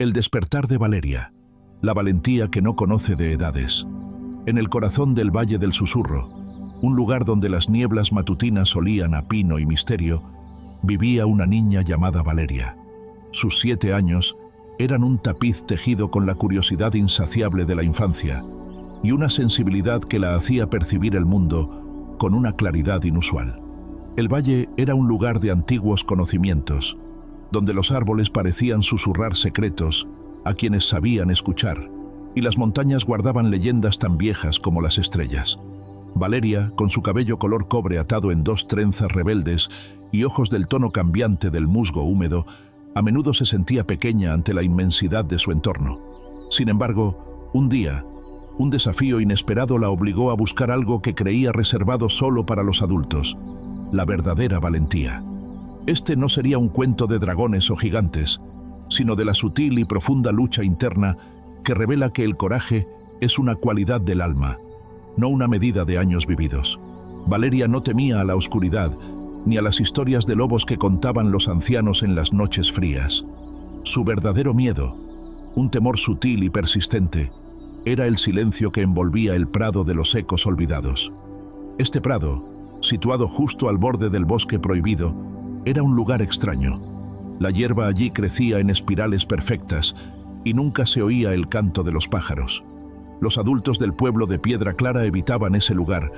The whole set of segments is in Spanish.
El despertar de Valeria, la valentía que no conoce de edades. En el corazón del Valle del Susurro, un lugar donde las nieblas matutinas olían a pino y misterio, vivía una niña llamada Valeria. Sus 7 años eran un tapiz tejido con la curiosidad insaciable de la infancia y una sensibilidad que la hacía percibir el mundo con una claridad inusual. El valle era un lugar de antiguos conocimientos, donde los árboles parecían susurrar secretos a quienes sabían escuchar, y las montañas guardaban leyendas tan viejas como las estrellas. Valeria, con su cabello color cobre atado en 2 trenzas rebeldes y ojos del tono cambiante del musgo húmedo, a menudo se sentía pequeña ante la inmensidad de su entorno. Sin embargo, un día, un desafío inesperado la obligó a buscar algo que creía reservado solo para los adultos: la verdadera valentía. Este no sería un cuento de dragones o gigantes, sino de la sutil y profunda lucha interna que revela que el coraje es una cualidad del alma, no una medida de años vividos. Valeria no temía a la oscuridad, ni a las historias de lobos que contaban los ancianos en las noches frías. Su verdadero miedo, un temor sutil y persistente, era el silencio que envolvía el prado de los ecos olvidados. Este prado, situado justo al borde del bosque prohibido, era un lugar extraño. La hierba allí crecía en espirales perfectas y nunca se oía el canto de los pájaros. Los adultos del pueblo de Piedra Clara evitaban ese lugar,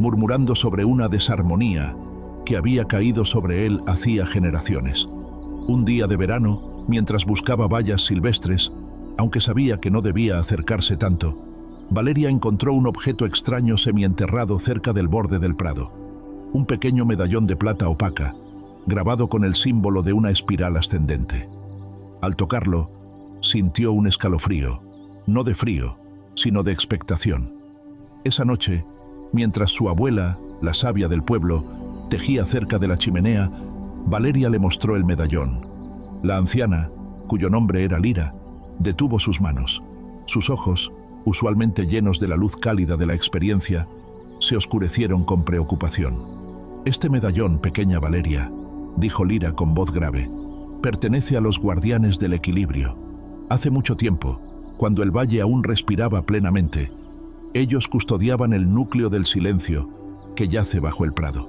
murmurando sobre una desarmonía que había caído sobre él hacía generaciones. Un día de verano, mientras buscaba bayas silvestres, aunque sabía que no debía acercarse tanto, Valeria encontró un objeto extraño semienterrado cerca del borde del prado. Un pequeño medallón de plata opaca, grabado con el símbolo de una espiral ascendente. Al tocarlo, sintió un escalofrío, no de frío, sino de expectación. Esa noche, mientras su abuela, la sabia del pueblo, tejía cerca de la chimenea, Valeria le mostró el medallón. La anciana, cuyo nombre era Lira, detuvo sus manos. Sus ojos, usualmente llenos de la luz cálida de la experiencia, se oscurecieron con preocupación. «Este medallón, pequeña Valeria», dijo Lira con voz grave, «pertenece a los guardianes del equilibrio. Hace mucho tiempo, cuando el valle aún respiraba plenamente, ellos custodiaban el núcleo del silencio que yace bajo el prado».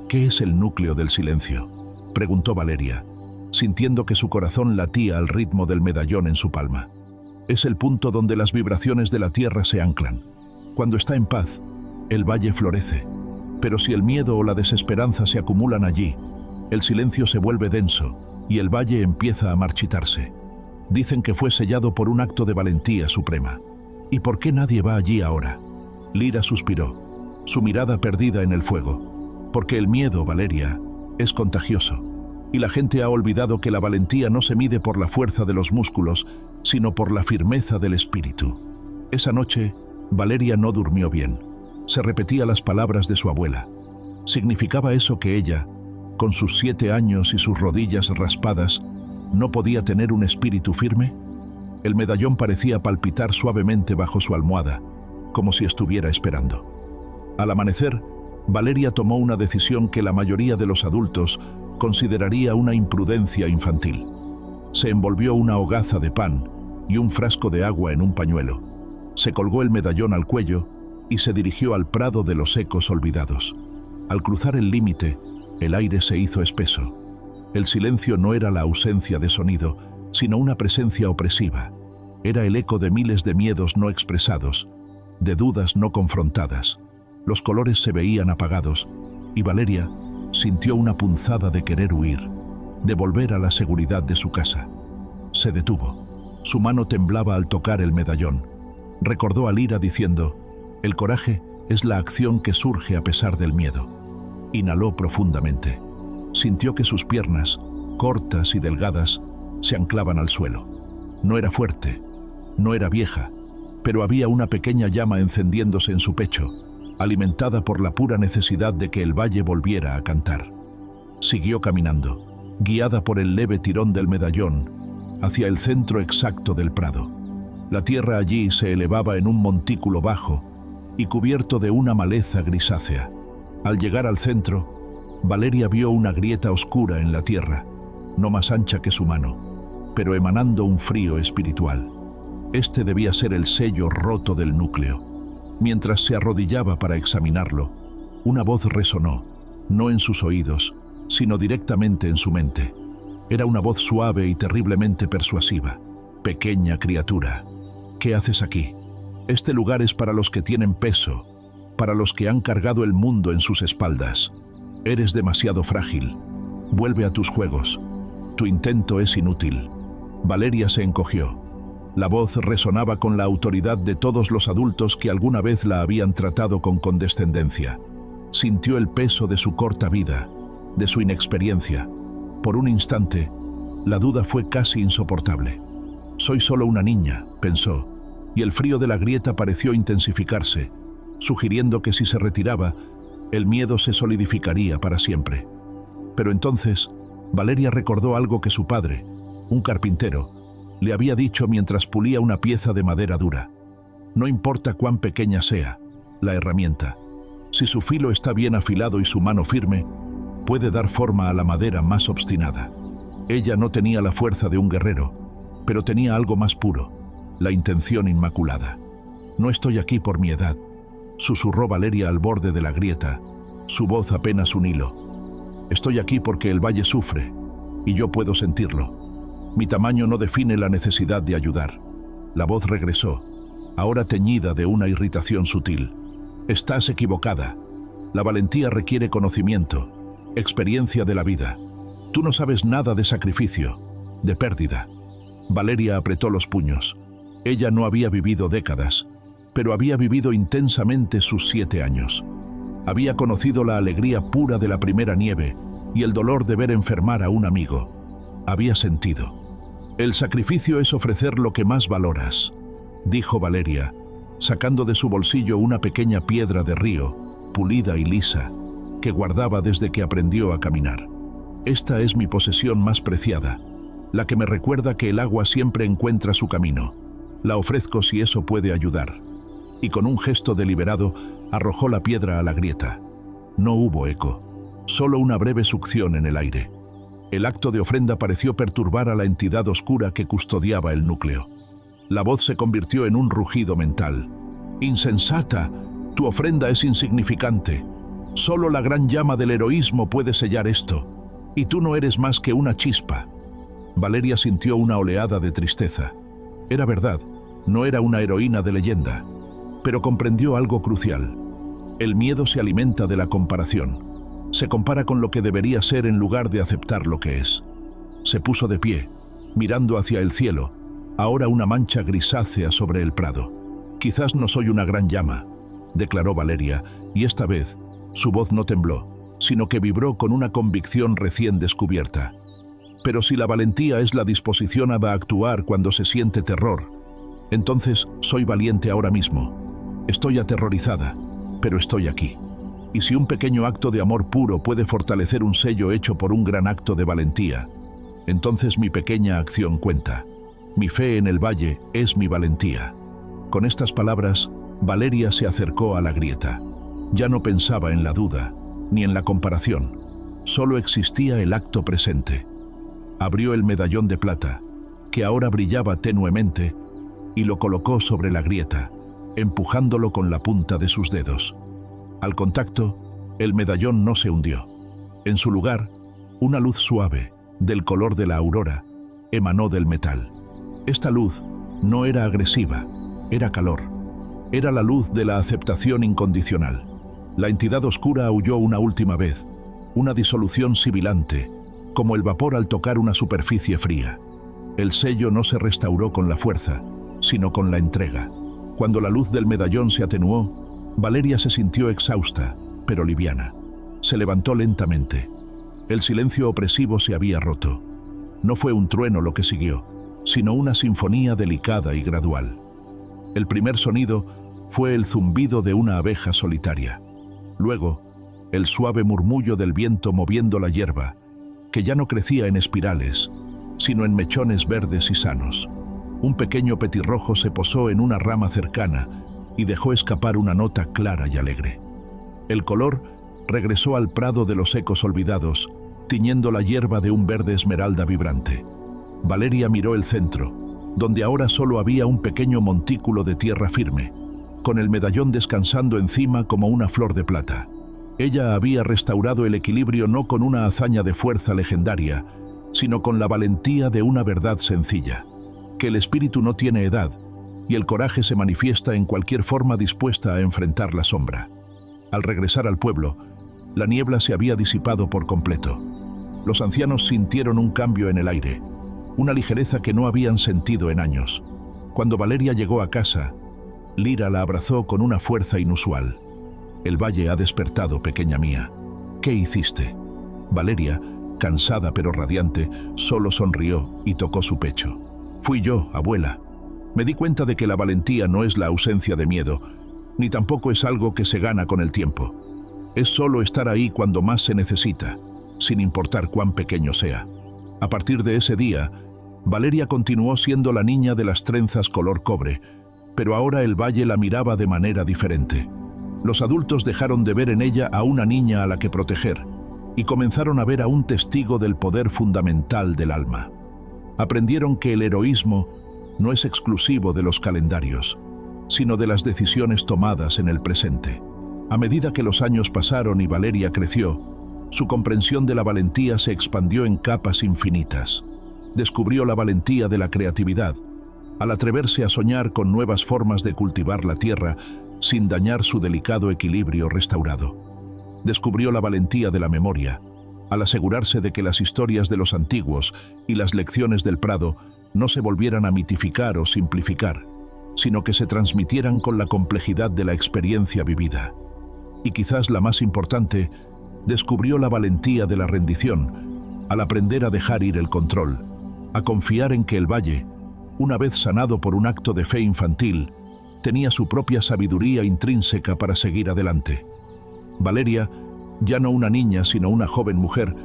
«¿Qué es el núcleo del silencio?», preguntó Valeria, sintiendo que su corazón latía al ritmo del medallón en su palma. «Es el punto donde las vibraciones de la tierra se anclan. Cuando está en paz, el valle florece. Pero si el miedo o la desesperanza se acumulan allí, el silencio se vuelve denso y el valle empieza a marchitarse. Dicen que fue sellado por un acto de valentía suprema. ¿Y por qué nadie va allí ahora?». Lira suspiró, su mirada perdida en el fuego. «Porque el miedo, Valeria, es contagioso, y la gente ha olvidado que la valentía no se mide por la fuerza de los músculos, sino por la firmeza del espíritu». Esa noche, Valeria no durmió bien. Se repetía las palabras de su abuela. ¿Significaba eso que ella, con sus 7 años y sus rodillas raspadas, no podía tener un espíritu firme? El medallón parecía palpitar suavemente bajo su almohada, como si estuviera esperando. Al amanecer, Valeria tomó una decisión que la mayoría de los adultos consideraría una imprudencia infantil. Se envolvió una hogaza de pan y un frasco de agua en un pañuelo. Se colgó el medallón al cuello y se dirigió al prado de los ecos olvidados. Al cruzar el límite, el aire se hizo espeso. El silencio no era la ausencia de sonido, sino una presencia opresiva. Era el eco de miles de miedos no expresados, de dudas no confrontadas. Los colores se veían apagados, y Valeria sintió una punzada de querer huir, de volver a la seguridad de su casa. Se detuvo. Su mano temblaba al tocar el medallón. Recordó a Lira diciendo: «El coraje es la acción que surge a pesar del miedo». Inhaló profundamente. Sintió que sus piernas, cortas y delgadas, se anclaban al suelo. No era fuerte, no era vieja, pero había una pequeña llama encendiéndose en su pecho, alimentada por la pura necesidad de que el valle volviera a cantar. Siguió caminando, guiada por el leve tirón del medallón, hacia el centro exacto del prado. La tierra allí se elevaba en un montículo bajo y cubierto de una maleza grisácea. Al llegar al centro, Valeria vio una grieta oscura en la tierra, no más ancha que su mano. pero emanando un frío espiritual. Este debía ser el sello roto del núcleo. Mientras se arrodillaba para examinarlo, una voz resonó, no en sus oídos, sino directamente en su mente. Era una voz suave y terriblemente persuasiva. «Pequeña criatura, ¿qué haces aquí? Este lugar es para los que tienen peso, para los que han cargado el mundo en sus espaldas. Eres demasiado frágil. Vuelve a tus juegos. Tu intento es inútil». Valeria se encogió. La voz resonaba con la autoridad de todos los adultos que alguna vez la habían tratado con condescendencia. Sintió el peso de su corta vida, de su inexperiencia. Por un instante, la duda fue casi insoportable. «Soy solo una niña», pensó, y el frío de la grieta pareció intensificarse, sugiriendo que si se retiraba, el miedo se solidificaría para siempre. Pero entonces, Valeria recordó algo que su padre, un carpintero, le había dicho mientras pulía una pieza de madera dura. No importa cuán pequeña sea la herramienta, si su filo está bien afilado y su mano firme, puede dar forma a la madera más obstinada. Ella no tenía la fuerza de un guerrero, pero tenía algo más puro, la intención inmaculada. «No estoy aquí por mi edad», susurró Valeria al borde de la grieta, su voz apenas un hilo. «Estoy aquí porque el valle sufre, y yo puedo sentirlo. Mi tamaño no define la necesidad de ayudar». La voz regresó, ahora teñida de una irritación sutil. «Estás equivocada. La valentía requiere conocimiento, experiencia de la vida. Tú no sabes nada de sacrificio, de pérdida». Valeria apretó los puños. Ella no había vivido décadas, pero había vivido intensamente sus 7 años. Había conocido la alegría pura de la primera nieve y el dolor de ver enfermar a un amigo. Había sentido. «El sacrificio es ofrecer lo que más valoras», dijo Valeria, sacando de su bolsillo una pequeña piedra de río, pulida y lisa, que guardaba desde que aprendió a caminar. «Esta es mi posesión más preciada, la que me recuerda que el agua siempre encuentra su camino. La ofrezco si eso puede ayudar». Y con un gesto deliberado, arrojó la piedra a la grieta. No hubo eco, solo una breve succión en el aire. El acto de ofrenda pareció perturbar a la entidad oscura que custodiaba el núcleo. La voz se convirtió en un rugido mental. «Insensata, tu ofrenda es insignificante. Solo la gran llama del heroísmo puede sellar esto, y tú no eres más que una chispa». Valeria sintió una oleada de tristeza. Era verdad, no era una heroína de leyenda, pero comprendió algo crucial. El miedo se alimenta de la comparación. Se compara con lo que debería ser en lugar de aceptar lo que es. Se puso de pie, mirando hacia el cielo, ahora una mancha grisácea sobre el prado. «Quizás no soy una gran llama», declaró Valeria, y esta vez su voz no tembló, sino que vibró con una convicción recién descubierta. «Pero si la valentía es la disposición a actuar cuando se siente terror, entonces soy valiente ahora mismo. Estoy aterrorizada, pero estoy aquí. Y si un pequeño acto de amor puro puede fortalecer un sello hecho por un gran acto de valentía, entonces mi pequeña acción cuenta. Mi fe en el valle es mi valentía». Con estas palabras, Valeria se acercó a la grieta. Ya no pensaba en la duda, ni en la comparación. Solo existía el acto presente. Abrió el medallón de plata, que ahora brillaba tenuemente, y lo colocó sobre la grieta, empujándolo con la punta de sus dedos. Al contacto, el medallón no se hundió. En su lugar, una luz suave, del color de la aurora, emanó del metal. Esta luz no era agresiva, era calor. Era la luz de la aceptación incondicional. La entidad oscura aulló una última vez, una disolución sibilante, como el vapor al tocar una superficie fría. El sello no se restauró con la fuerza, sino con la entrega. Cuando la luz del medallón se atenuó, Valeria se sintió exhausta, pero liviana. Se levantó lentamente. El silencio opresivo se había roto. No fue un trueno lo que siguió, sino una sinfonía delicada y gradual. El primer sonido fue el zumbido de una abeja solitaria. Luego, el suave murmullo del viento moviendo la hierba, que ya no crecía en espirales, sino en mechones verdes y sanos. Un pequeño petirrojo se posó en una rama cercana y dejó escapar una nota clara y alegre. El color regresó al prado de los ecos olvidados, tiñendo la hierba de un verde esmeralda vibrante. Valeria miró el centro, donde ahora solo había un pequeño montículo de tierra firme, con el medallón descansando encima como una flor de plata. Ella había restaurado el equilibrio no con una hazaña de fuerza legendaria, sino con la valentía de una verdad sencilla, que el espíritu no tiene edad, y el coraje se manifiesta en cualquier forma dispuesta a enfrentar la sombra. Al regresar al pueblo, la niebla se había disipado por completo. Los ancianos sintieron un cambio en el aire, una ligereza que no habían sentido en años. Cuando Valeria llegó a casa, Lyra la abrazó con una fuerza inusual. «El valle ha despertado, pequeña mía. ¿Qué hiciste?» Valeria, cansada pero radiante, solo sonrió y tocó su pecho. «Fui yo, abuela. Me di cuenta de que la valentía no es la ausencia de miedo, ni tampoco es algo que se gana con el tiempo. Es solo estar ahí cuando más se necesita, sin importar cuán pequeño sea». A partir de ese día, Valeria continuó siendo la niña de las trenzas color cobre, pero ahora el valle la miraba de manera diferente. Los adultos dejaron de ver en ella a una niña a la que proteger y comenzaron a ver a un testigo del poder fundamental del alma. Aprendieron que el heroísmo no es exclusivo de los calendarios, sino de las decisiones tomadas en el presente. A medida que los años pasaron y Valeria creció, su comprensión de la valentía se expandió en capas infinitas. Descubrió la valentía de la creatividad, al atreverse a soñar con nuevas formas de cultivar la tierra sin dañar su delicado equilibrio restaurado. Descubrió la valentía de la memoria, al asegurarse de que las historias de los antiguos y las lecciones del Prado no se volvieran a mitificar o simplificar, sino que se transmitieran con la complejidad de la experiencia vivida. Y quizás la más importante, descubrió la valentía de la rendición, al aprender a dejar ir el control, a confiar en que el valle, una vez sanado por un acto de fe infantil, tenía su propia sabiduría intrínseca para seguir adelante. Valeria, ya no una niña sino una joven mujer,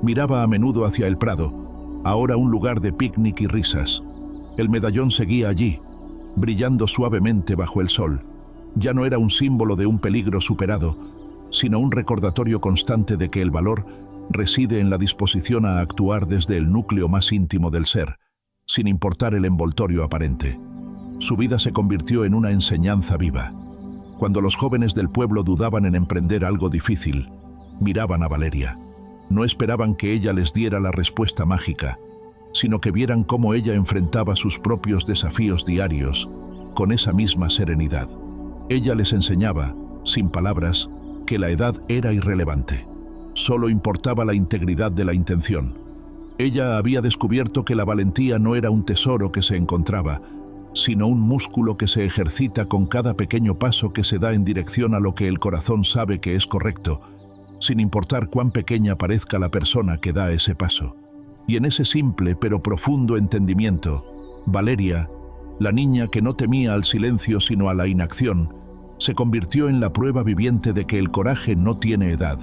miraba a menudo hacia el Prado, ahora un lugar de picnic y risas. El medallón seguía allí, brillando suavemente bajo el sol. Ya no era un símbolo de un peligro superado, sino un recordatorio constante de que el valor reside en la disposición a actuar desde el núcleo más íntimo del ser, sin importar el envoltorio aparente. Su vida se convirtió en una enseñanza viva. Cuando los jóvenes del pueblo dudaban en emprender algo difícil, miraban a Valeria. No esperaban que ella les diera la respuesta mágica, sino que vieran cómo ella enfrentaba sus propios desafíos diarios con esa misma serenidad. Ella les enseñaba, sin palabras, que la edad era irrelevante. Solo importaba la integridad de la intención. Ella había descubierto que la valentía no era un tesoro que se encontraba, sino un músculo que se ejercita con cada pequeño paso que se da en dirección a lo que el corazón sabe que es correcto, sin importar cuán pequeña parezca la persona que da ese paso. Y en ese simple pero profundo entendimiento, Valeria, la niña que no temía al silencio sino a la inacción, se convirtió en la prueba viviente de que el coraje no tiene edad,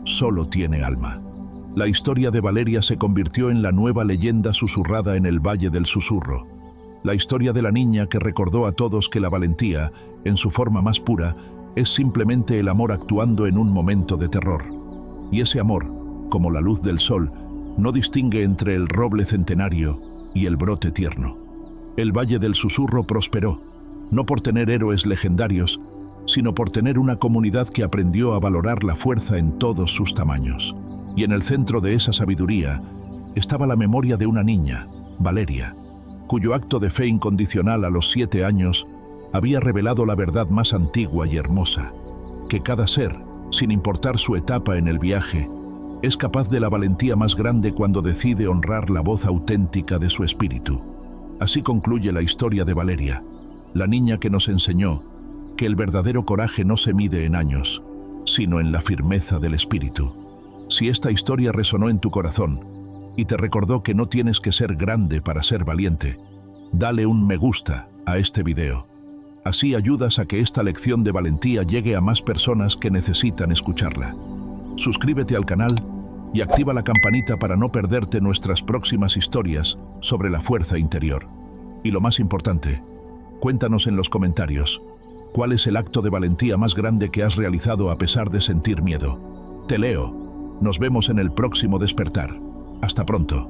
solo tiene alma. La historia de Valeria se convirtió en la nueva leyenda susurrada en el Valle del Susurro. La historia de la niña que recordó a todos que la valentía, en su forma más pura, es simplemente el amor actuando en un momento de terror. Y ese amor, como la luz del sol, no distingue entre el roble centenario y el brote tierno. El Valle del Susurro prosperó, no por tener héroes legendarios, sino por tener una comunidad que aprendió a valorar la fuerza en todos sus tamaños. Y en el centro de esa sabiduría estaba la memoria de una niña, Valeria, cuyo acto de fe incondicional a los 7 años había revelado la verdad más antigua y hermosa, que cada ser, sin importar su etapa en el viaje, es capaz de la valentía más grande cuando decide honrar la voz auténtica de su espíritu. Así concluye la historia de Valeria, la niña que nos enseñó que el verdadero coraje no se mide en años, sino en la firmeza del espíritu. Si esta historia resonó en tu corazón y te recordó que no tienes que ser grande para ser valiente, dale un me gusta a este video. Así ayudas a que esta lección de valentía llegue a más personas que necesitan escucharla. Suscríbete al canal y activa la campanita para no perderte nuestras próximas historias sobre la fuerza interior. Y lo más importante, cuéntanos en los comentarios, ¿cuál es el acto de valentía más grande que has realizado a pesar de sentir miedo? Te leo. Nos vemos en el próximo despertar. Hasta pronto.